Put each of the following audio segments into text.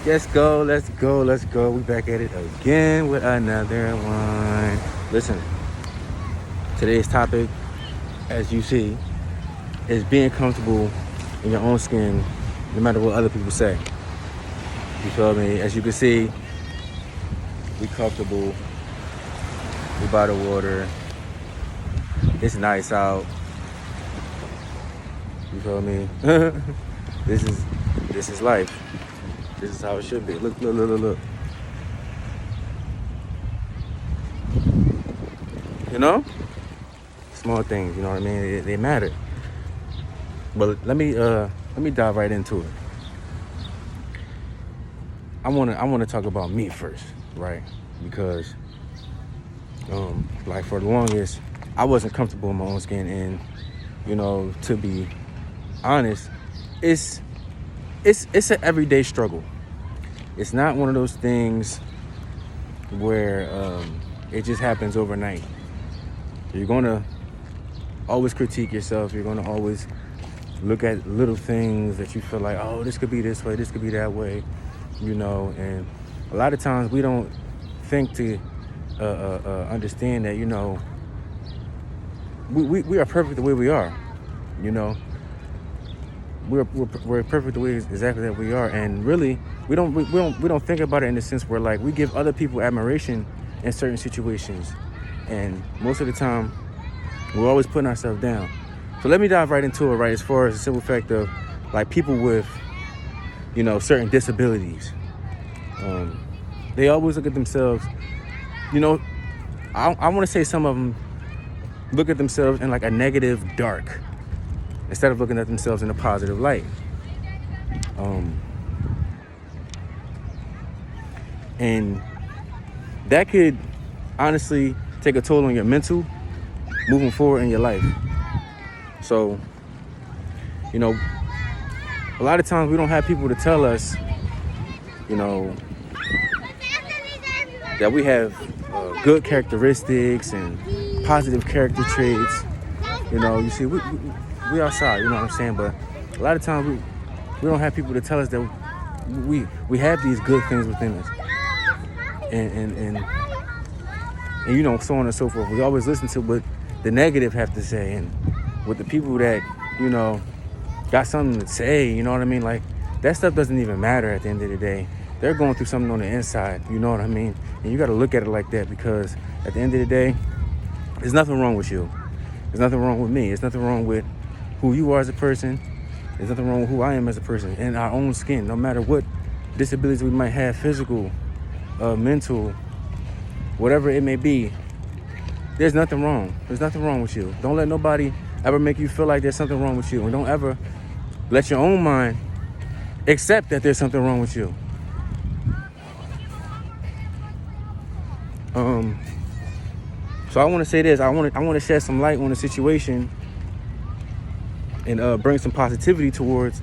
Let's go. We back at it again with another one. Listen, today's topic, as you see, is being comfortable in your own skin, no matter what other people say. You feel me? As you can see, we comfortable. We by the water. It's nice out. You feel me? This is life. This is how it should be. Look. You know? Small things, you know what I mean? They matter. But let me dive right into it. I wanna talk about me first, right? Because like for the longest, I wasn't comfortable in my own skin, and you know, to be honest, it's an everyday struggle. It's not one of those things where it just happens overnight. You're gonna always critique yourself. You're gonna always look at little things that you feel like, oh, this could be this way, this could be that way, you know. And a lot of times we don't think to understand that, you know, we are perfect the way we are, you know. We're perfect the way exactly that we are, and really we don't think about it in the sense where like we give other people admiration in certain situations, and most of the time we're always putting ourselves down. So let me dive right into it, right? As far as the simple fact of like people with, you know, certain disabilities, they always look at themselves, you know, I want to say some of them look at themselves in like a negative dark instead of looking at themselves in a positive light. And that could honestly take a toll on your mental moving forward in your life. So, you know, a lot of times we don't have people to tell us, you know, that we have good characteristics and positive character traits. You know, you see, we outside, you know what I'm saying? But a lot of times we don't have people to tell us that we have these good things within us. And you know, so on and so forth. We always listen to what the negative have to say, and with the people that, you know, got something to say, you know what I mean? Like, that stuff doesn't even matter at the end of the day. They're going through something on the inside, you know what I mean? And you got to look at it like that, because at the end of the day, there's nothing wrong with you. There's nothing wrong with me. There's nothing wrong with who you are as a person. There's nothing wrong with who I am as a person in our own skin, no matter what disabilities we might have, physical, mental, whatever it may be. There's nothing wrong. There's nothing wrong with you. Don't let nobody ever make you feel like there's something wrong with you. And don't ever let your own mind accept that there's something wrong with you. So I want to say this. I want to shed some light on the situation and bring some positivity towards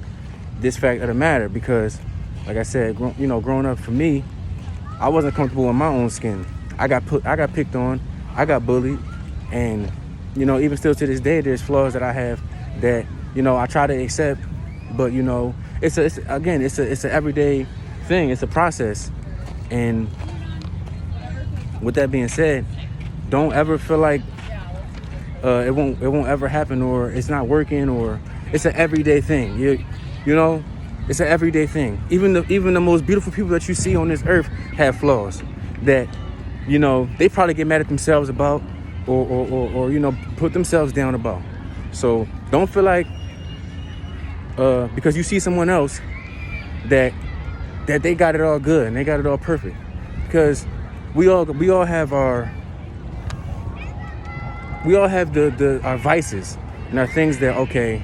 this fact of the matter, because, like I said, growing up for me, I wasn't comfortable in my own skin. I got picked on. I got bullied, and you know, even still to this day, there's flaws that I have that, you know, I try to accept, but you know, it's an everyday thing. It's a process, and with that being said, don't ever feel like it won't ever happen, or it's not working, or it's an everyday thing. You know, it's an everyday thing. Even the most beautiful people that you see on this earth have flaws that, you know, they probably get mad at themselves about, or you know, put themselves down about. So don't feel like because you see someone else that they got it all good and they got it all perfect, because we all have our vices and our things that, okay,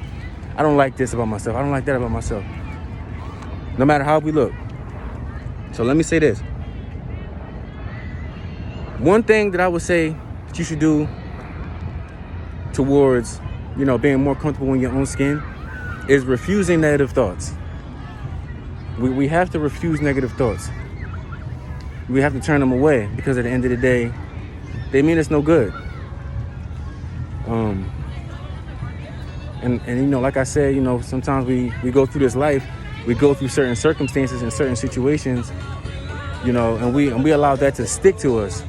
I don't like this about myself, I don't like that about myself, no matter how we look. So let me say this. One thing that I would say that you should do towards, you know, being more comfortable in your own skin is refusing negative thoughts. We have to refuse negative thoughts. We have to turn them away, because at the end of the day, they mean us no good. And you know, like I said, you know, sometimes we go through this life we go through certain circumstances and certain situations, you know, and we allow that to stick to us.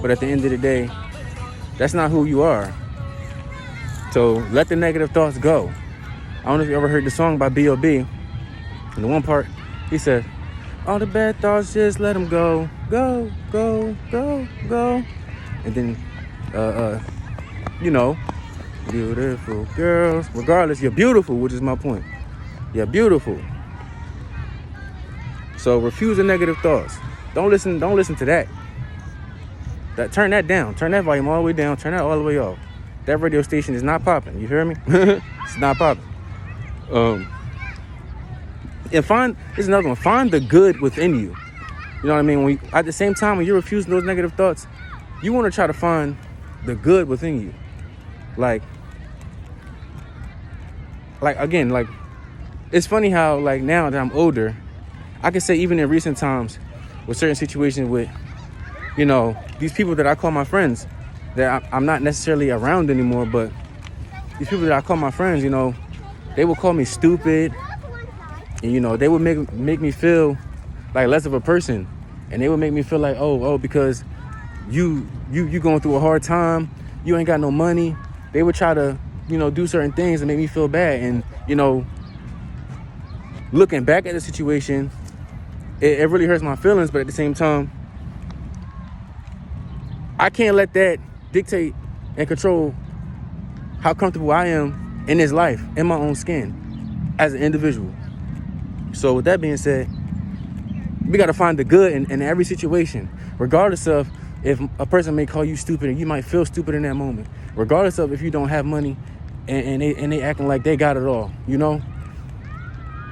But at the end of the day, that's not who you are. So let the negative thoughts go. I don't know if you ever heard the song by B.O.B. In the one part, he said, all the bad thoughts, just let them go. Go, go, go, go. And then, you know, beautiful girls. Regardless, you're beautiful, which is my point. You're beautiful. So refuse the negative thoughts. Don't listen to that. Turn that down. Turn that volume all the way down. Turn that all the way off. That radio station is not popping. You hear me? It's not popping. And here's another one. Find the good within you. You know what I mean? At the same time, when you're refusing those negative thoughts, you want to try to find the good within you. Like again, like, it's funny how, like, now that I'm older, I can say even in recent times with certain situations with, you know, these people that I call my friends that I'm not necessarily around anymore, but these people that I call my friends, you know, they will call me stupid, and, you know, they would make me feel like less of a person, and they would make me feel like, oh, because you going through a hard time, you ain't got no money. They would try to, you know, do certain things and make me feel bad. And, you know, looking back at the situation, it really hurts my feelings, but at the same time, I can't let that dictate and control how comfortable I am in this life, in my own skin, as an individual. So with that being said, we got to find the good in every situation, regardless of if a person may call you stupid and you might feel stupid in that moment, regardless of if you don't have money and they acting like they got it all, you know?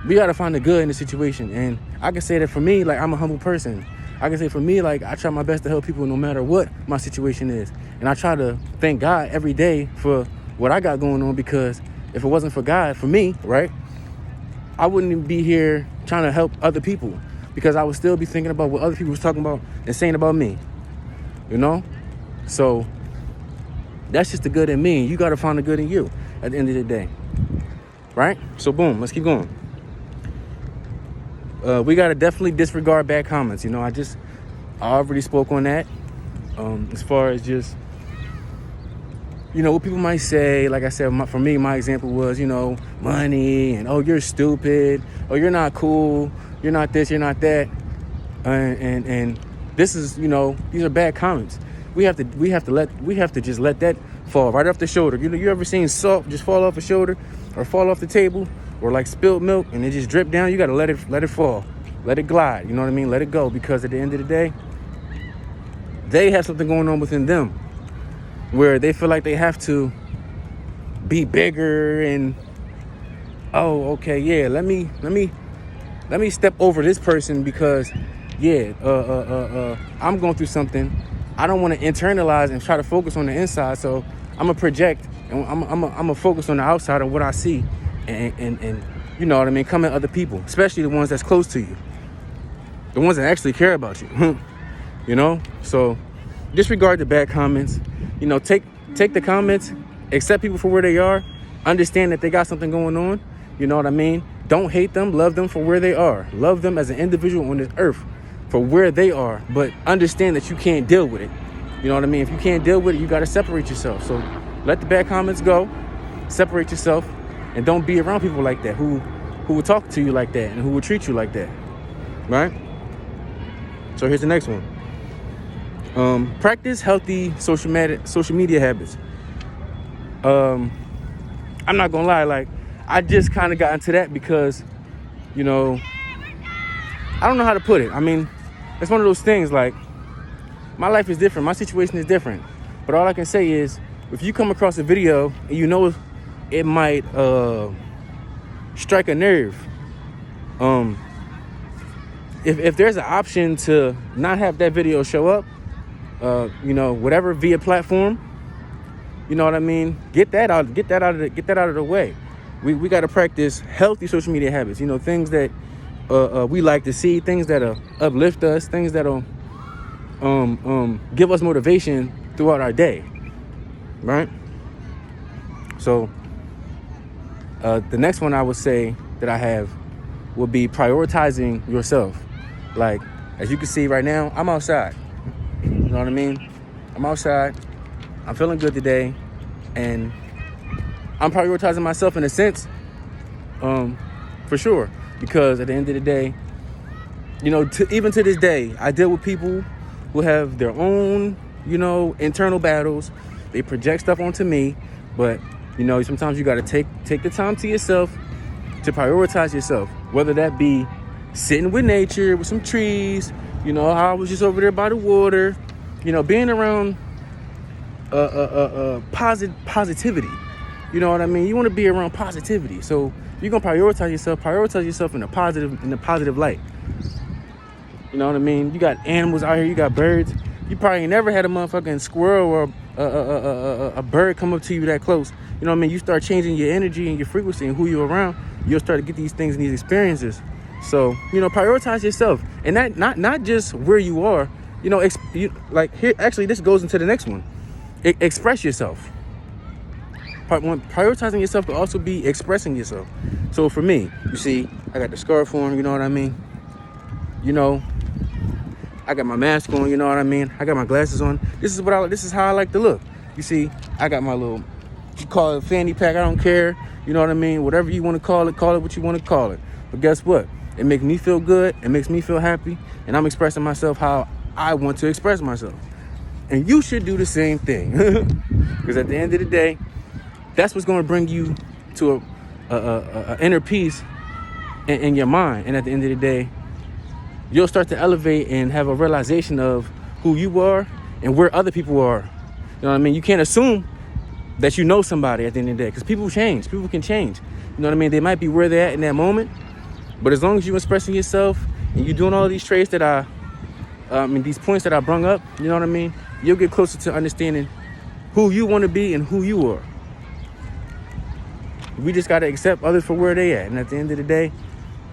We got to find the good in the situation. And I can say that for me, like, I'm a humble person. I can say for me, like, I try my best to help people no matter what my situation is. And I try to thank God every day for what I got going on, because if it wasn't for God, for me, right, I wouldn't even be here trying to help other people, because I would still be thinking about what other people was talking about and saying about me, you know? So that's just the good in me. You got to find the good in you at the end of the day, right? So boom, let's keep going. We got to definitely disregard bad comments. You know, I already spoke on that. As far as just, you know, what people might say. Like I said, for me, my example was, you know, money and, oh, you're stupid, oh, you're not cool, you're not this, you're not that, and this is, you know, these are bad comments. We have to just let that fall right off the shoulder. You know, you ever seen salt just fall off a shoulder or fall off the table, or like spilled milk and it just drip down? You got to let it fall, let it glide. You know what I mean? Let it go, because at the end of the day, they have something going on within them where they feel like they have to be bigger and, oh, okay, yeah, let me step over this person because, yeah, I'm going through something. I don't want to internalize and try to focus on the inside, so I'm gonna project and I'm gonna focus on the outside of what I see, and you know what I mean, come at other people, especially the ones that's close to you, the ones that actually care about you. You know, so disregard the bad comments. You know, take the comments, accept people for where they are, understand that they got something going on. You know what I mean? Don't hate them, love them for where they are. Love them as an individual on this earth for where they are, but understand that you can't deal with it. You know what I mean? If you can't deal with it, you got to separate yourself. So let the bad comments go, separate yourself, and don't be around people like that who will talk to you like that and who will treat you like that, right? So here's the next one. Practice healthy social media habits. I'm not gonna lie, like, I just kind of got into that because, you know, I don't know how to put it. I mean, it's one of those things, like, my life is different, my situation is different, but all I can say is, if you come across a video and you know it might strike a nerve, if there's an option to not have that video show up, you know, whatever, via platform, you know what I mean, get that out of the way. We got to practice healthy social media habits, you know, things that we like to see, things that'll uplift us, things that'll give us motivation throughout our day, right? So the next one I would say that I have will be prioritizing yourself. Like, as you can see right now, I'm outside. You know what I mean? I'm outside. I'm feeling good today. And I'm prioritizing myself in a sense, for sure. Because at the end of the day, you know, even to this day, I deal with people who have their own, you know, internal battles. They project stuff onto me. But, you know, sometimes you got to take the time to yourself to prioritize yourself. Whether that be sitting with nature, with some trees, you know, how I was just over there by the water, you know, being around positivity. You know what I mean? You want to be around positivity. So you're going to prioritize yourself in a positive light. You know what I mean? You got animals out here, you got birds. You probably ain't never had a motherfucking squirrel or a bird come up to you that close. You know what I mean? You start changing your energy and your frequency and who you're around, you'll start to get these things and these experiences. So, you know, prioritize yourself. And that not just where you are, you know, like here, actually, this goes into the next one. Express yourself. Prioritizing yourself could also be expressing yourself. So for me, you see, I got the scarf on, you know what I mean? You know, I got my mask on, you know what I mean? I got my glasses on. This is how I like to look. You see, I got my little, you call it fanny pack, I don't care. You know what I mean? Whatever you want to call it what you want to call it. But guess what? It makes me feel good. It makes me feel happy. And I'm expressing myself how I want to express myself. And you should do the same thing. Because at the end of the day, that's what's going to bring you to a inner peace in your mind. And at the end of the day, you'll start to elevate and have a realization of who you are and where other people are. You know what I mean? You can't assume that you know somebody at the end of the day, because people change. People can change. You know what I mean? They might be where they're at in that moment, but as long as you're expressing yourself and you're doing all these traits that these points that I brung up, you know what I mean? You'll get closer to understanding who you want to be and who you are. We just got to accept others for where they at. And at the end of the day,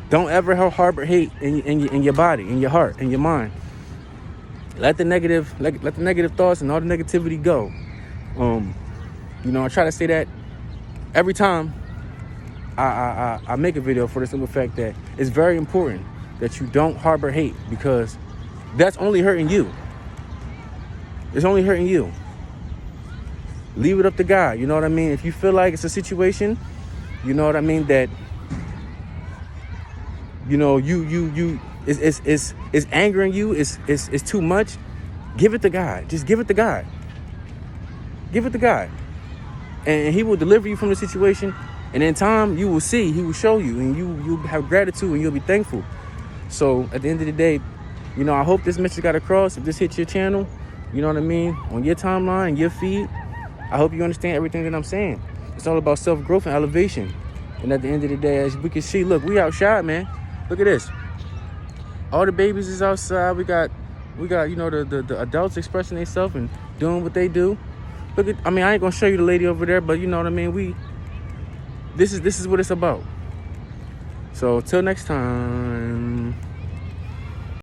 don't ever harbor hate in your body, in your heart, in your mind. Let the negative thoughts and all the negativity go. You know, I try to say that every time I make a video, for the simple fact that it's very important that you don't harbor hate, because that's only hurting you. It's only hurting you. Leave it up to God. You know what I mean? If you feel like it's a situation, you know what I mean, that, you know, it's angering you, it's too much, give it to God. Just give it to God. Give it to God. And he will deliver you from the situation. And in time, you will see, he will show you, and you'll have gratitude and you'll be thankful. So at the end of the day, you know, I hope this message got across. If this hits your channel, you know what I mean, on your timeline, your feed, I hope you understand everything that I'm saying. It's all about self-growth and elevation. And at the end of the day, as we can see, look, we outside, man. Look at this. All the babies is outside. We got, you know, the adults expressing themselves and doing what they do. Look at, I mean, I ain't gonna show you the lady over there, but you know what I mean. This is what it's about. So till next time.